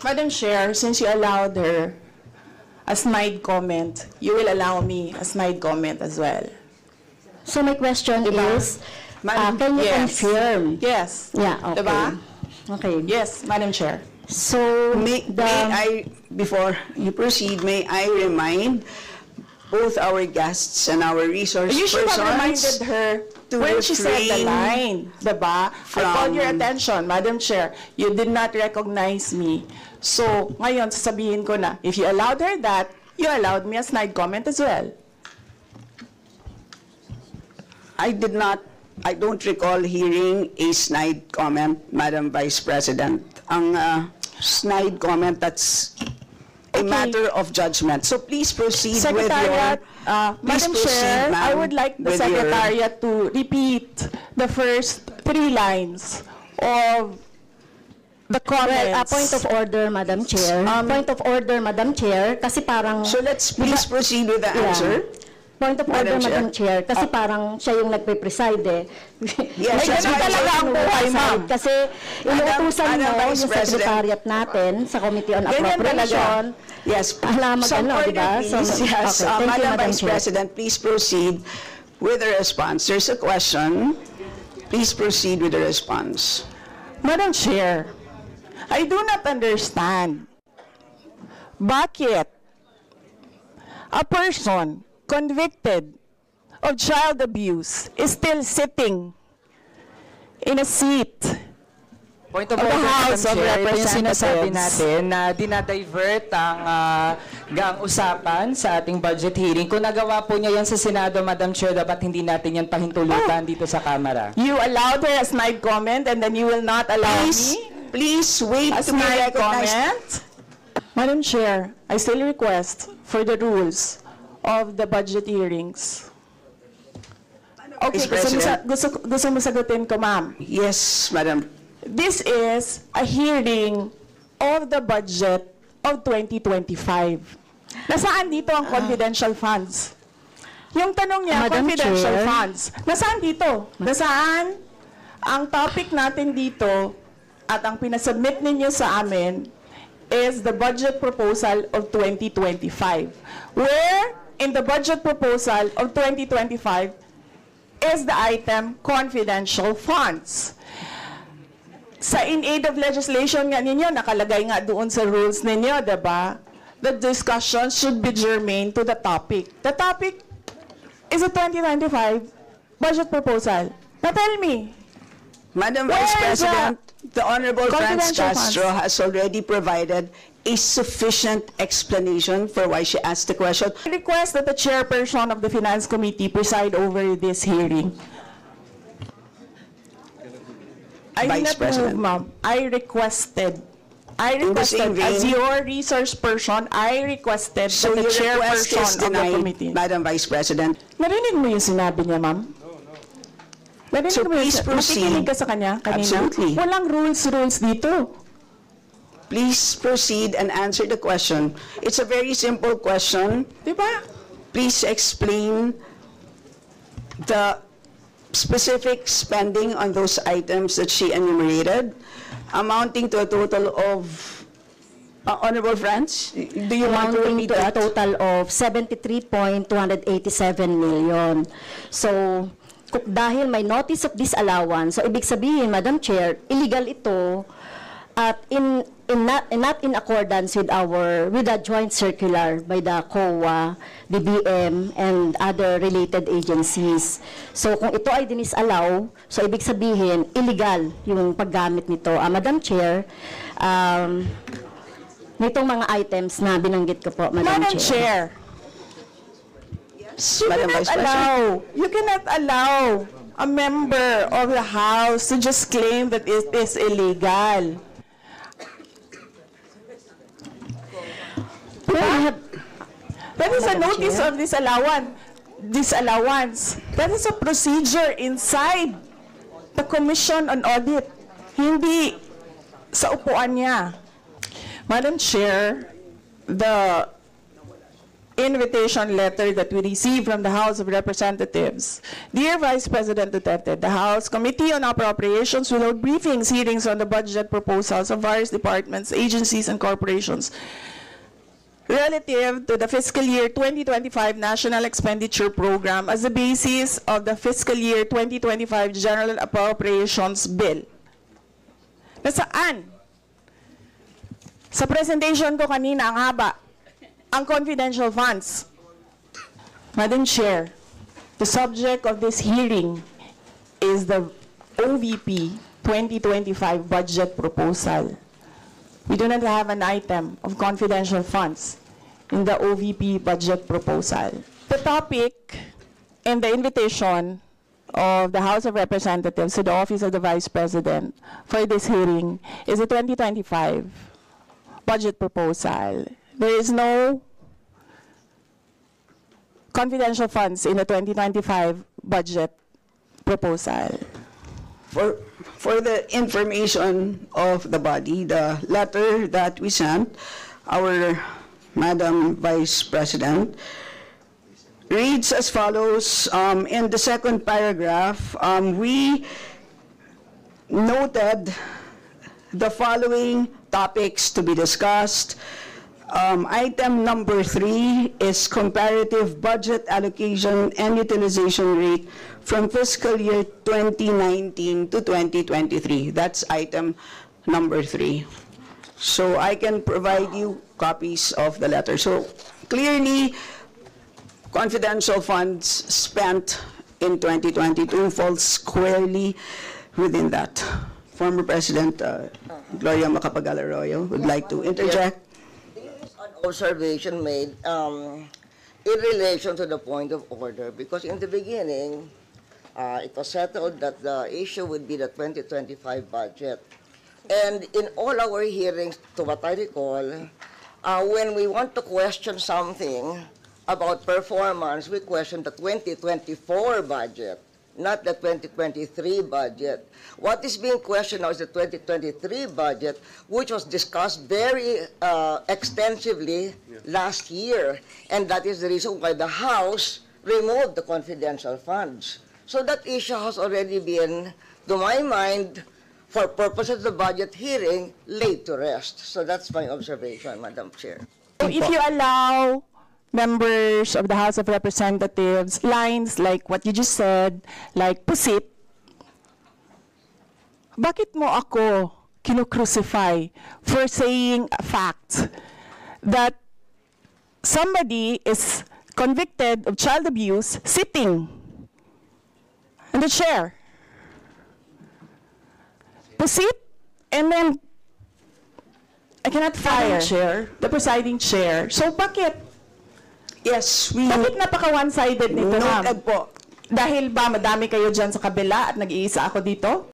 Madam Chair, since you allowed her a snide comment, you will allow me a snide comment as well. So my question is, can you confirm? Yes. Yeah, okay. Diba? Okay. Yes, Madam Chair. So, May I, before you proceed, may I remind both our guests and our resource You should have reminded persons her to when she said the refrain line, diba? I called your from- attention, Madam Chair. You did not recognize me. So, ngayon, sasabihin ko na, if you allowed her that, you allowed me a snide comment as well. I don't recall hearing a snide comment, Madam Vice President. Ang snide comment, that's a matter of judgment. So please proceed Secretariat, with your... Madam Chair, I would like the with your- Secretariat to repeat the first 3 lines of the comments. well, point of order, Madam Chair. Point of order, Madam Chair, kasi parang... So let's please proceed with the Yeah. answer. Point of order, Madam Chair. Madam Chair, kasi parang siya yung nagpe-preside eh. Yes, May that's ganun why talaga ang buhay, ma'am. Kasi inuutusan Madam mo Vice yung President. secretariat natin sa Committee on Ganyan Appropriation. Yes. Alam, Some ano, order, diba? please. So, Yes. okay, thank you, Madam Madam Vice Chair. President, please proceed with the response. There's a question. Please proceed with the response. Madam Chair, I do not understand bakit a person convicted of child abuse is still sitting in a seat Point of of the order, House Madam of Chair, ito yung sinasabi Representatives. natin na dinadivert ang usapan sa ating budget hearing. Kung nagawa po niya yan sa Senado, Madam Chair, dapat hindi natin yan pahintulutan dito sa Kamara. You allowed her a snide comment and then you will not allow Please, me please wait a to be snide recognized. comment? Madam Chair, I still request for the rules of the budget hearings. Okay, Vice President. gusto mo sagutin ko, ma'am. Yes, Madam. This is a hearing of the budget of 2025. Nasaan dito ang confidential funds? Yung tanong niya, Madam confidential Chair. funds. Nasaan dito? Nasaan? Ang topic natin dito at ang pinasubmit ninyo sa amin is the budget proposal of 2025. Where in the budget proposal of 2025 is the item confidential funds. Sa in aid of legislation nga ninyo, nakalagay nga doon sa rules ninyo, diba? The discussion should be germane to the topic. The topic is a 2025 budget proposal. Now tell me, Madam Where Vice is the President, the Honorable Franz confidential Castro funds? has already provided a sufficient explanation for why she asked the question. I request that the chairperson of the Finance Committee preside over this hearing. I did Vice not President. move, ma'am. I requested, In the same as vein- your resource person, I requested So that the your request chairperson is of the denied, committee. Madam Vice President. Narinig mo yung sinabi niya, ma'am? Narinig So mo yung please proceed. nakikinig ka sa kanya kanina? Absolutely. Walang rules dito. Please proceed and answer the question. It's a very simple question. Di ba? Please explain the specific spending on those items that she enumerated, amounting to a total of, Honorable Franz, do you want to amounting repeat to a that? total of 73.287 million. So, dahil may notice of disallowance, so ibig sabihin, Madam Chair, illegal ito at not in accordance with the joint circular by the COA, DBM, and other related agencies. So kung ito ay dinisallow, so ibig sabihin, illegal yung paggamit nito. Madam Chair, nitong mga items na binanggit ko po, Madam Madam Chair, Yes, Madam Vice President. you cannot allow a member of the House to just claim that it is illegal. That is a notice of disallowance. That is a procedure inside the Commission on Audit. Hindi sa upuan niya. Madam Chair, the invitation letter that we received from the House of Representatives. Dear Vice President Duterte, the House Committee on Appropriations will hold briefings, hearings on the budget proposals of various departments, agencies, and corporations relative to the fiscal year 2025 National Expenditure Program as the basis of the fiscal year 2025 General Appropriations Bill. Nasaan? Sa presentation ko kanina, ang haba, ang confidential funds. Madam Chair, the subject of this hearing is the OVP 2025 budget proposal. We do not have an item of confidential funds in the OVP budget proposal. The topic and the invitation of the House of Representatives to the Office of the Vice President for this hearing is the 2025 budget proposal. There is no confidential funds in the 2025 budget proposal. For the information of the body, the letter that we sent, our Madam Vice President, reads as follows. In the second paragraph, we noted the following topics to be discussed. Item number 3 is comparative budget allocation and utilization rate from fiscal year 2019 to 2023. That's item number 3. So I can provide you copies of the letter. So clearly, confidential funds spent in 2022 falls squarely within that. Former President Gloria Macapagal-Arroyo would like to interject. An observation made in relation to the point of order, because in the beginning, it was settled that the issue would be the 2025 budget. And in all our hearings, to what I recall, when we want to question something about performance, we question the 2024 budget, not the 2023 budget. What is being questioned now is the 2023 budget, which was discussed very extensively last year. And that is the reason why the House removed the confidential funds. So that issue has already been, to my mind, for purposes of the budget hearing, laid to rest. So that's my observation, Madam Chair. So if you allow members of the House of Representatives lines like what you just said, like pusit, bakit mo ako kinukrucify for saying a fact that somebody is convicted of child abuse sitting in the chair? Pusit, and then I cannot fire the presiding chair. So bakit? Yes, we Bakit napaka one-sided nito, ma'am? noted po. Dahil ba madami kayo dyan sa kabila at nag-iisa ako dito?